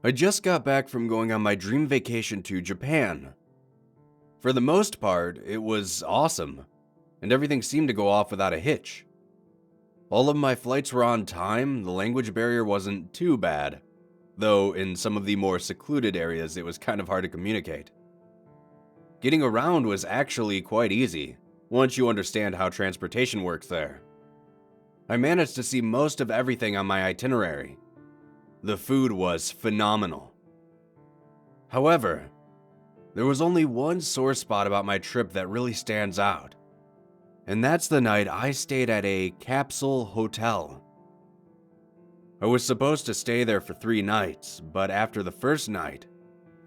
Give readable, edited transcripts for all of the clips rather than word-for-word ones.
I just got back from going on my dream vacation to Japan. For the most part, it was awesome, and everything seemed to go off without a hitch. All of my flights were on time, the language barrier wasn't too bad, though in some of the more secluded areas it was kind of hard to communicate. Getting around was actually quite easy, once you understand how transportation works there. I managed to see most of everything on my itinerary. The food was phenomenal. However, there was only one sore spot about my trip that really stands out, and that's the night I stayed at a Capsule hotel. I was supposed to stay there for 3 nights, but after the first night,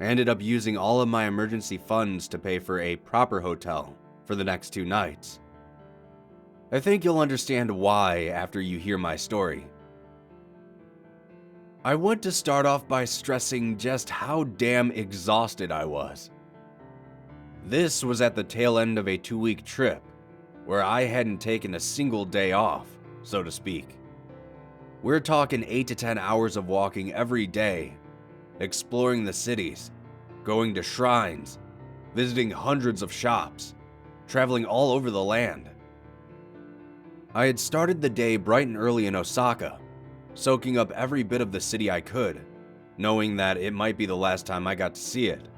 I ended up using all of my emergency funds to pay for a proper hotel for the next 2 nights. I think you'll understand why after you hear my story. I want to start off by stressing just how damn exhausted I was. This was at the tail end of a 2-week trip, where I hadn't taken a single day off, so to speak. We're talking 8 to 10 hours of walking every day, exploring the cities, going to shrines, visiting hundreds of shops, traveling all over the land. I had started the day bright and early in Osaka, soaking up every bit of the city I could, knowing that it might be the last time I got to see it.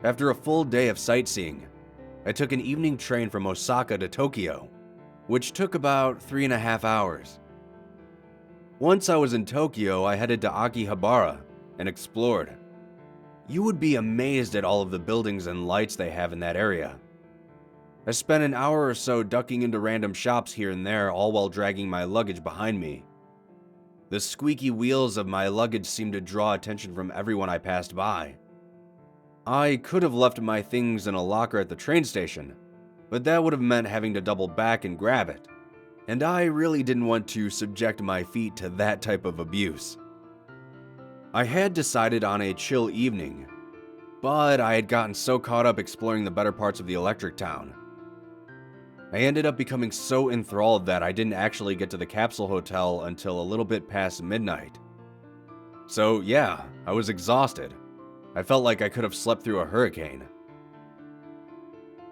After a full day of sightseeing, I took an evening train from Osaka to Tokyo, which took about 3.5 hours. Once I was in Tokyo, I headed to Akihabara and explored. You would be amazed at all of the buildings and lights they have in that area. I spent an hour or so ducking into random shops here and there, all while dragging my luggage behind me. The squeaky wheels of my luggage seemed to draw attention from everyone I passed by. I could have left my things in a locker at the train station, but that would have meant having to double back and grab it, and I really didn't want to subject my feet to that type of abuse. I had decided on a chill evening, but I had gotten so caught up exploring the better parts of the electric town. I ended up becoming so enthralled that I didn't actually get to the Capsule Hotel until a little bit past midnight. So yeah, I was exhausted. I felt like I could have slept through a hurricane.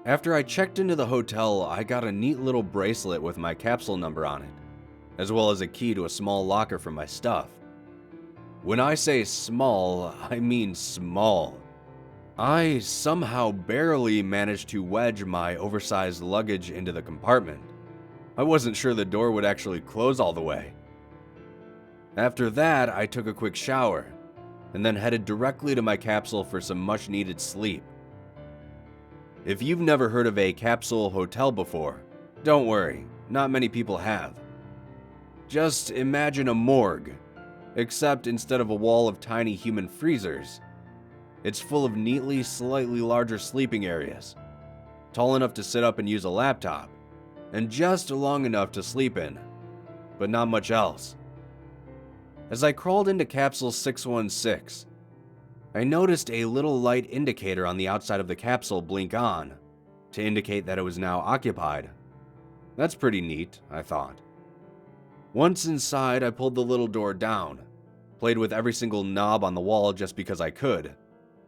After I checked into the hotel, I got a neat little bracelet with my capsule number on it, as well as a key to a small locker for my stuff. When I say small, I mean small. I somehow barely managed to wedge my oversized luggage into the compartment. I wasn't sure the door would actually close all the way. After that, I took a quick shower, and then headed directly to my capsule for some much needed sleep. If you've never heard of a capsule hotel before, don't worry, not many people have. Just imagine a morgue, except instead of a wall of tiny human freezers, it's full of neatly, slightly larger sleeping areas, tall enough to sit up and use a laptop, and just long enough to sleep in, but not much else. As I crawled into capsule 616, I noticed a little light indicator on the outside of the capsule blink on, to indicate that it was now occupied. That's pretty neat, I thought. Once inside, I pulled the little door down, played with every single knob on the wall just because I could,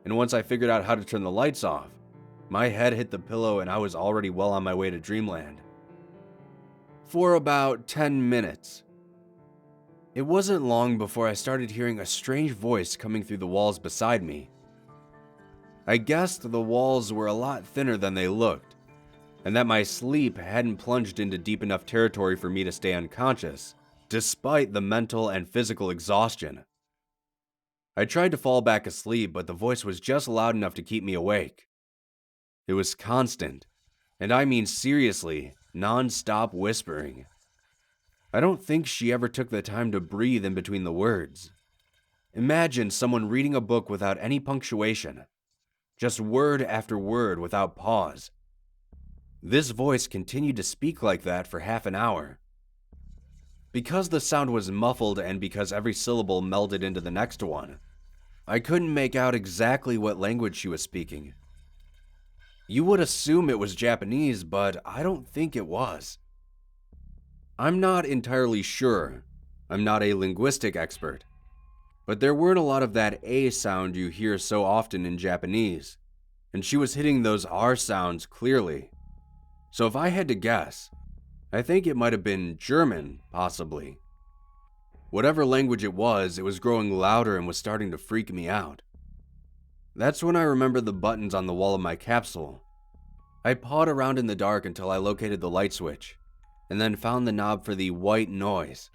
and once I figured out how to turn the lights off, my head hit the pillow and I was already well on my way to dreamland. For about 10 minutes. It wasn't long before I started hearing a strange voice coming through the walls beside me. I guessed the walls were a lot thinner than they looked, and that my sleep hadn't plunged into deep enough territory for me to stay unconscious, despite the mental and physical exhaustion. I tried to fall back asleep, but the voice was just loud enough to keep me awake. It was constant, and I mean seriously, non-stop whispering. I don't think she ever took the time to breathe in between the words. Imagine someone reading a book without any punctuation, just word after word without pause. This voice continued to speak like that for half an hour. Because the sound was muffled and because every syllable melded into the next one, I couldn't make out exactly what language she was speaking. You would assume it was Japanese, but I don't think it was. I'm not entirely sure. I'm not a linguistic expert. But there weren't a lot of that A sound you hear so often in Japanese, and she was hitting those R sounds clearly. So if I had to guess, I think it might have been German, possibly. Whatever language it was growing louder and was starting to freak me out. That's when I remembered the buttons on the wall of my capsule. I pawed around in the dark until I located the light switch, and then found the knob for the white noise.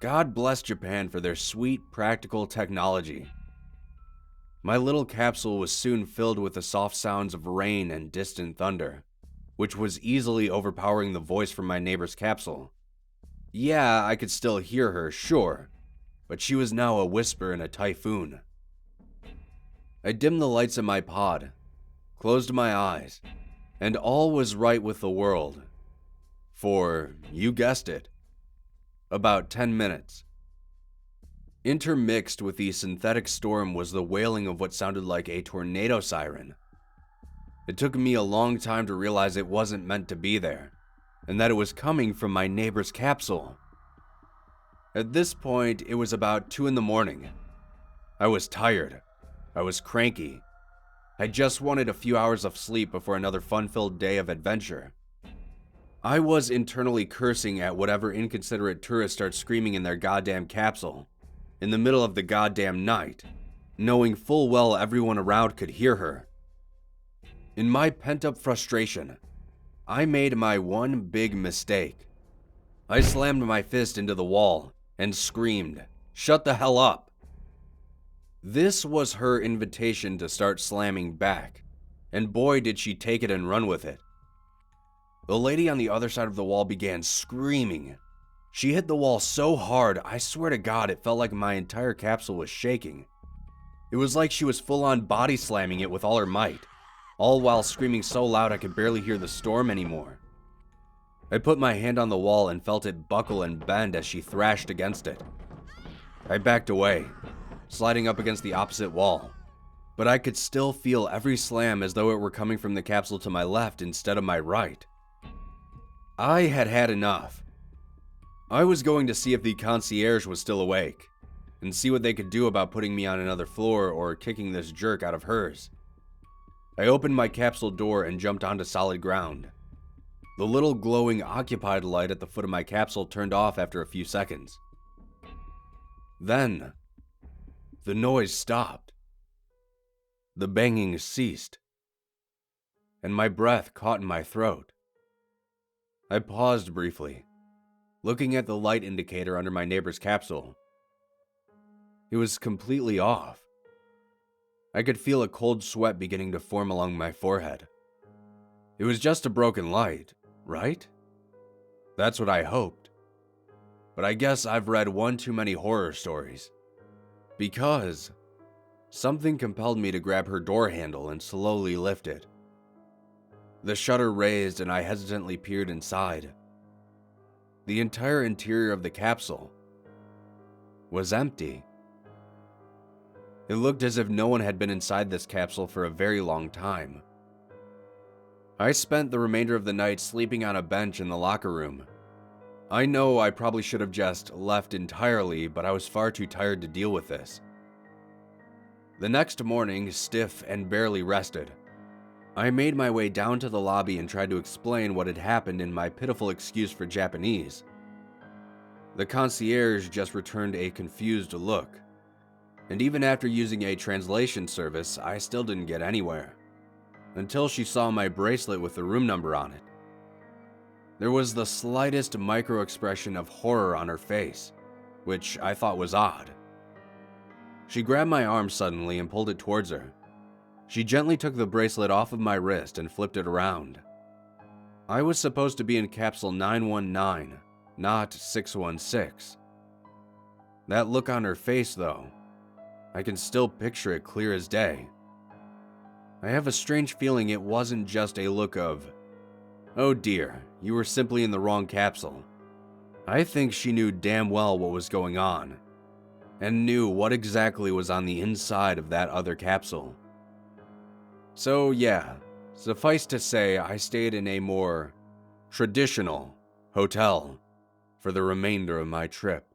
God bless Japan for their sweet, practical technology. My little capsule was soon filled with the soft sounds of rain and distant thunder, which was easily overpowering the voice from my neighbor's capsule. Yeah, I could still hear her, sure, but she was now a whisper in a typhoon. I dimmed the lights in my pod, closed my eyes, and all was right with the world. For, you guessed it, about 10 minutes. Intermixed with the synthetic storm was the wailing of what sounded like a tornado siren. It took me a long time to realize it wasn't meant to be there, and that it was coming from my neighbor's capsule. At this point, it was about 2 in the morning. I was tired. I was cranky. I just wanted a few hours of sleep before another fun-filled day of adventure. I was internally cursing at whatever inconsiderate tourist starts screaming in their goddamn capsule, in the middle of the goddamn night, knowing full well everyone around could hear her. In my pent-up frustration, I made my one big mistake. I slammed my fist into the wall and screamed, "Shut the hell up!" This was her invitation to start slamming back, and boy did she take it and run with it. The lady on the other side of the wall began screaming. She hit the wall so hard, I swear to God, it felt like my entire capsule was shaking. It was like she was full-on body slamming it with all her might, all while screaming so loud I could barely hear the storm anymore. I put my hand on the wall and felt it buckle and bend as she thrashed against it. I backed away, sliding up against the opposite wall, but I could still feel every slam as though it were coming from the capsule to my left instead of my right. I had had enough. I was going to see if the concierge was still awake, and see what they could do about putting me on another floor or kicking this jerk out of hers. I opened my capsule door and jumped onto solid ground. The little glowing occupied light at the foot of my capsule turned off after a few seconds. Then, the noise stopped. The banging ceased, and my breath caught in my throat. I paused briefly, looking at the light indicator under my neighbor's capsule. It was completely off. I could feel a cold sweat beginning to form along my forehead. It was just a broken light, right? That's what I hoped. But I guess I've read one too many horror stories. Because something compelled me to grab her door handle and slowly lift it. The shutter raised and I hesitantly peered inside. The entire interior of the capsule was empty. It looked as if no one had been inside this capsule for a very long time. I spent the remainder of the night sleeping on a bench in the locker room. I know I probably should have just left entirely, but I was far too tired to deal with this. The next morning, stiff and barely rested, I made my way down to the lobby and tried to explain what had happened in my pitiful excuse for Japanese. The concierge just returned a confused look, and even after using a translation service, I still didn't get anywhere, until she saw my bracelet with the room number on it. There was the slightest micro-expression of horror on her face, which I thought was odd. She grabbed my arm suddenly and pulled it towards her. She gently took the bracelet off of my wrist and flipped it around. I was supposed to be in capsule 919, not 616. That look on her face, though, I can still picture it clear as day. I have a strange feeling it wasn't just a look of, "Oh dear, you were simply in the wrong capsule." I think she knew damn well what was going on, and knew what exactly was on the inside of that other capsule. So yeah, suffice to say, I stayed in a more traditional hotel for the remainder of my trip.